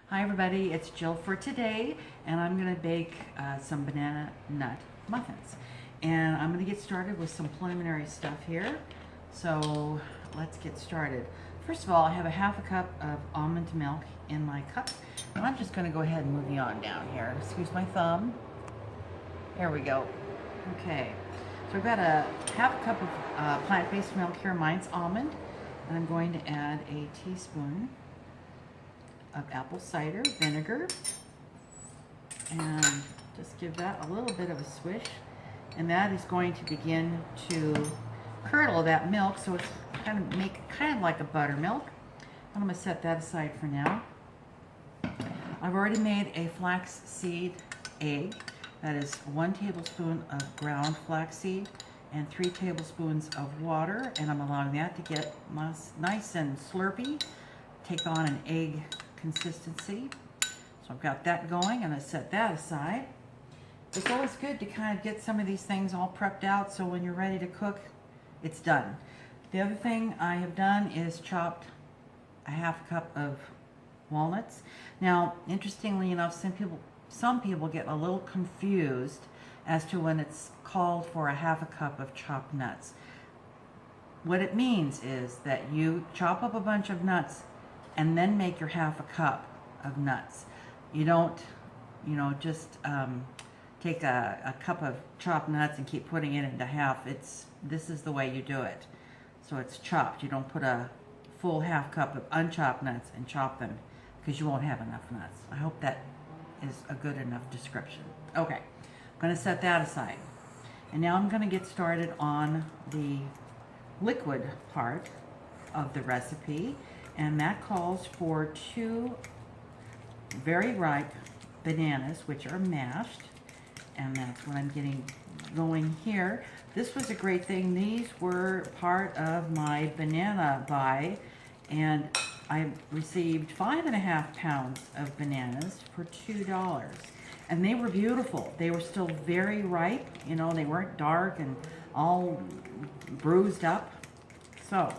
Hi everybody, it's Jill for today, and I'm going to bake some banana nut muffins. And I'm going to get started with some preliminary stuff here. So let's get started. First of all, I have a half a cup of almond milk in my cup, and I'm just going to go ahead and move you on down here. Excuse my thumb. There we go. Okay, so I've got a half a cup of plant-based milk here. Mine's almond, and I'm going to add a teaspoon of apple cider vinegar, and just give that a little bit of a swish, and that is going to begin to curdle that milk, so it's kind of like a buttermilk. I'm going to set that aside for now. I've already made a flax seed egg. That is 1 tablespoon of ground flax seed and 3 tablespoons of water, and I'm allowing that to get nice and slurpy, take on an egg consistency. So I've got that going, and I set that aside. It's always good to kind of get some of these things all prepped out so when you're ready to cook, it's done. The other thing I have done is chopped a half cup of walnuts. Now, interestingly enough, some people get a little confused as to when it's called for a half a cup of chopped nuts. What it means is that you chop up a bunch of nuts and then make your half a cup of nuts. You don't, just take a cup of chopped nuts and keep putting it into half. This is the way you do it. So it's chopped. You don't put a full half cup of unchopped nuts and chop them, because you won't have enough nuts. I hope that is a good enough description. Okay, I'm going to set that aside. And now I'm going to get started on the liquid part of the recipe. And that calls for 2 very ripe bananas, which are mashed. And that's what I'm getting going here. This was a great thing. These were part of my banana buy, and I received 5.5 pounds of bananas for $2. And they were beautiful. They were still very ripe. They weren't dark and all bruised up. So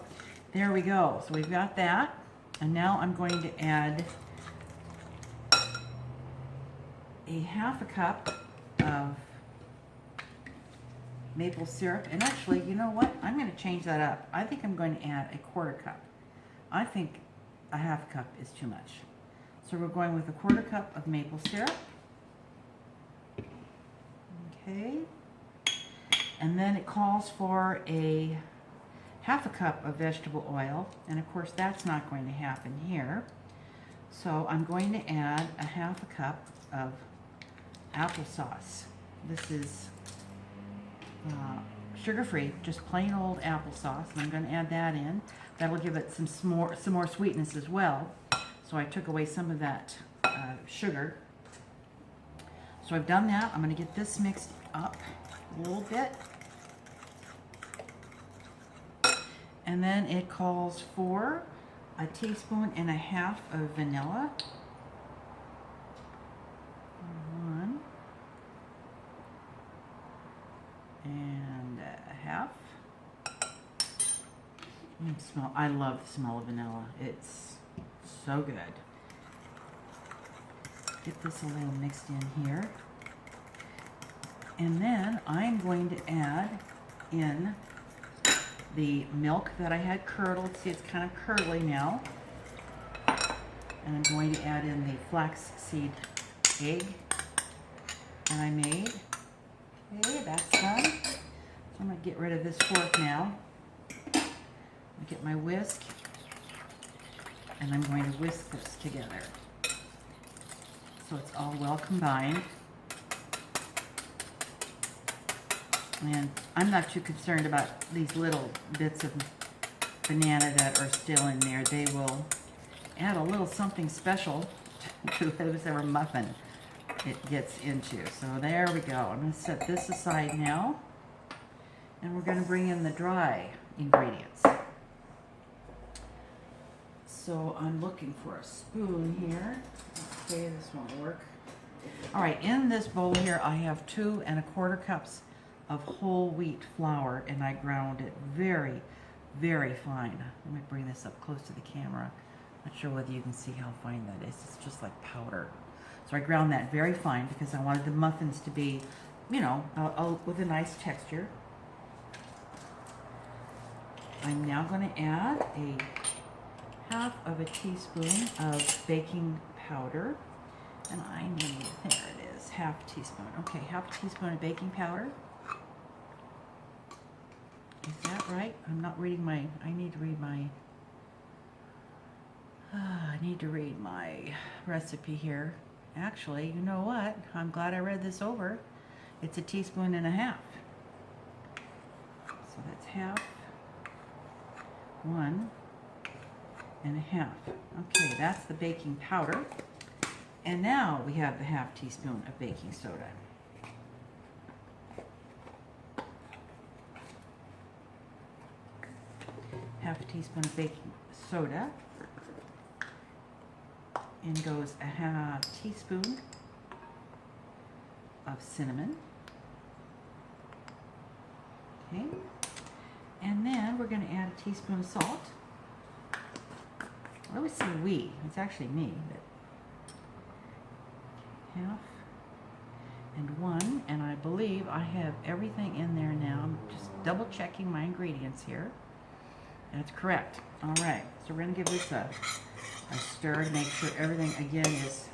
there we go. So we've got that. And now I'm going to add a half a cup of maple syrup. And actually, you know what? I'm going to change that up. I think I'm going to add a 1/4 cup. I think a half cup is too much. So we're going with a 1/4 cup of maple syrup. Okay. And then it calls for a half a cup of vegetable oil, and of course that's not going to happen here. So I'm going to add a half a cup of applesauce. This is sugar-free, just plain old applesauce, and I'm going to add that in. That'll give it some more sweetness as well. So I took away some of that sugar. So I've done that. I'm going to get this mixed up a little bit. And then it calls for a 1.5 teaspoons of vanilla. 1 1/2. I love the smell of vanilla. It's so good. Get this a little mixed in here. And then I'm going to add in the milk that I had curdled. See, it's kind of curdly now. And I'm going to add in the flax seed egg that I made. Okay, that's done. So I'm going to get rid of this fork now. Get my whisk, and I'm going to whisk this together so it's all well combined. And I'm not too concerned about these little bits of banana that are still in there. They will add a little something special to whatever muffin it gets into. So there we go. I'm going to set this aside now, and we're going to bring in the dry ingredients. So I'm looking for a spoon here. Okay, this won't work. All right, in this bowl here I have 2 1/4 cups of whole wheat flour, and I ground it very, very fine. Let me bring this up close to the camera Not sure whether you can see how fine that is. It's just like powder. So I ground that very fine because I wanted the muffins to be, you know, with a nice texture. I'm now going to add a half of a teaspoon of baking powder. And I need, there it is, half a teaspoon. Okay, half a teaspoon of baking powder. Is that right? I'm not reading my, I need to read my recipe here. Actually, you know what? I'm glad I read this over. It's a teaspoon and a half. So that's half, 1 and a half. Okay, that's the baking powder. And now we have the half teaspoon of baking soda. Half a teaspoon of baking soda. In goes a half teaspoon of cinnamon. Okay. And then we're going to add a teaspoon of salt. I always say we. It's actually me. But half and 1. And I believe I have everything in there now. I'm just double checking my ingredients here. That's correct. All right. So we're going to give this a stir to make sure everything again is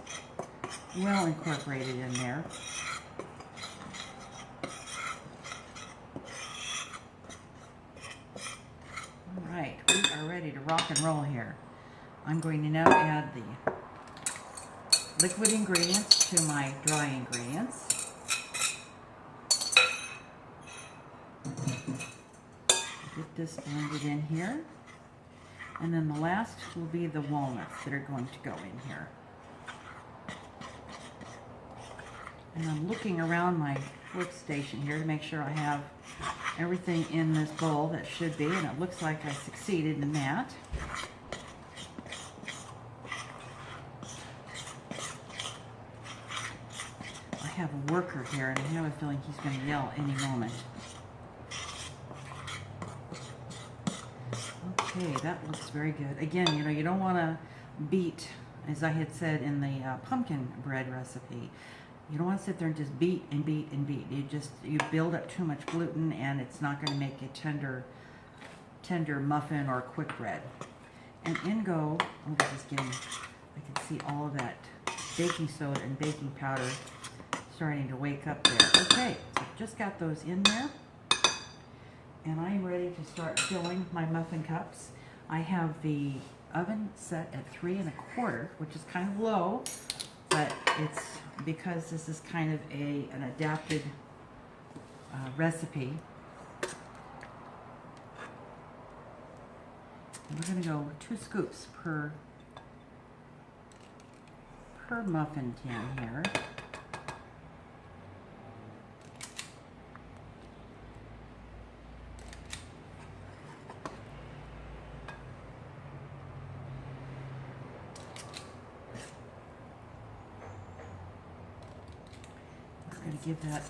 well incorporated in there. All right, we are ready to rock and roll here. I'm going to now add the liquid ingredients to my dry ingredients. Get this blended in here. And then the last will be the walnuts that are going to go in here. And I'm looking around my workstation here to make sure I have everything in this bowl that should be, and it looks like I succeeded in that. I have a worker here, and I have a feeling he's going to yell any moment. Okay, that looks very good. Again, you know, you don't want to beat, as I had said in the pumpkin bread recipe, you don't want to sit there and just beat and beat and beat. You build up too much gluten, and it's not going to make a tender muffin or quick bread. And in go, I'm just getting, I can see all of that baking soda and baking powder starting to wake up there. Okay, so I've just got those in there. And I'm ready to start filling my muffin cups. I have the oven set at 3 1/4, which is kind of low, but it's because this is kind of an adapted recipe. And we're going to go 2 scoops per muffin tin here. Going to give that,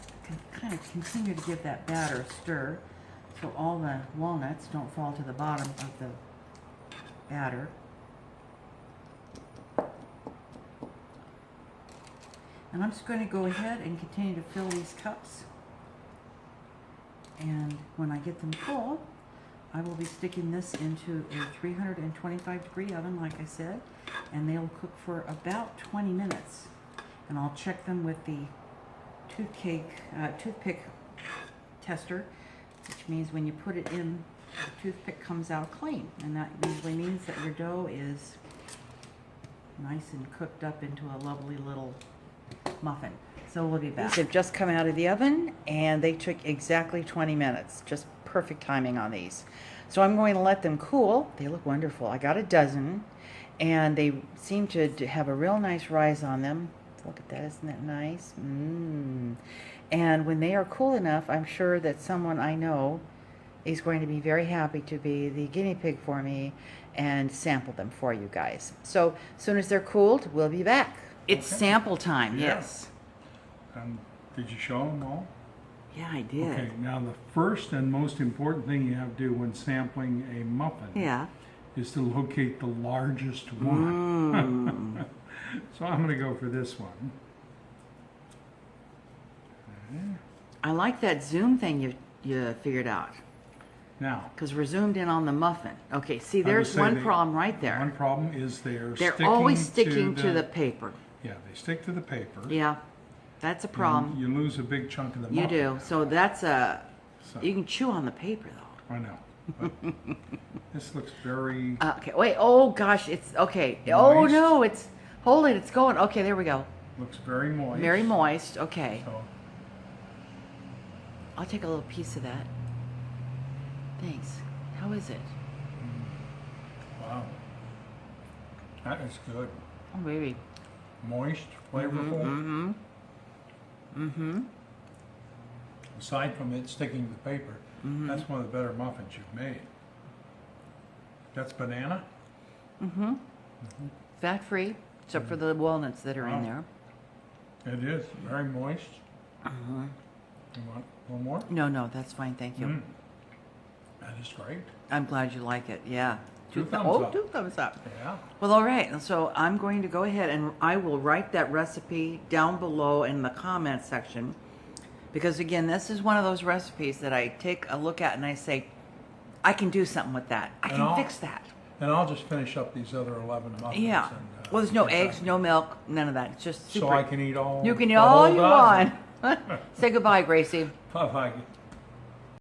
kind of continue to give that batter a stir so all the walnuts don't fall to the bottom of the batter. And I'm just going to go ahead and continue to fill these cups. And when I get them full, I will be sticking this into a 325-degree oven, like I said, and they'll cook for about 20 minutes. And I'll check them with the toothpick tester, which means when you put it in, the toothpick comes out clean, and that usually means that your dough is nice and cooked up into a lovely little muffin. So we'll be back. These have just come out of the oven, and they took exactly 20 minutes. Just perfect timing on these. So I'm going to let them cool. They look wonderful. I got a dozen, and they seem to have a real nice rise on them. Look at that, isn't that nice? And when they are cool enough, I'm sure that someone I know is going to be very happy to be the guinea pig for me and sample them for you guys. So as soon as they're cooled, we'll be back. It's sample time, Yeah. yes. Did you show them all? Yeah, I did. Okay, now the first and most important thing you have to do when sampling a muffin is to locate the largest one. So I'm going to go for this one. Okay. I like that zoom thing you figured out. Now, Because we're zoomed in on the muffin. Okay, see, would there's say one the problem right one there. problem is They're always sticking to the paper. Yeah, they stick to the paper. Yeah, that's a and problem. You lose a big chunk of the You muffin. do. So that's a. So, You can chew on the paper though. I know. But this looks very Okay, wait. Oh gosh, it's okay. Oh Moist. no, it's. Hold it. It's going. Okay, there we go. moist. Very moist. Okay, So, I'll take a little piece of that. Thanks. How is it? wow. That is good. Oh baby. Moist, flavorful. Mm-hmm. Mm-hmm. Aside from it sticking to the paper, that's one of the better muffins you've made. That's banana? Mm-hmm. Fat free, except for the walnuts that are in Wow. there. It is very moist. Uh-huh. You want a little more? No, that's fine. Thank you. That is great. I'm glad you like it. Yeah. Two thumbs up. 2 thumbs up. Yeah. Well, all right. So I'm going to go ahead and I will write that recipe down below in the comment section. Because again, this is one of those recipes that I take a look at and I say, I can do something with that. I And can I'll- fix that. And I'll just finish up these other 11 muffins. Yeah. And, Well, there's no get eggs, that. no milk, none of that. It's just super. So I can eat all. You can eat the all whole you dozen. want. Say goodbye, Gracie. Bye-bye.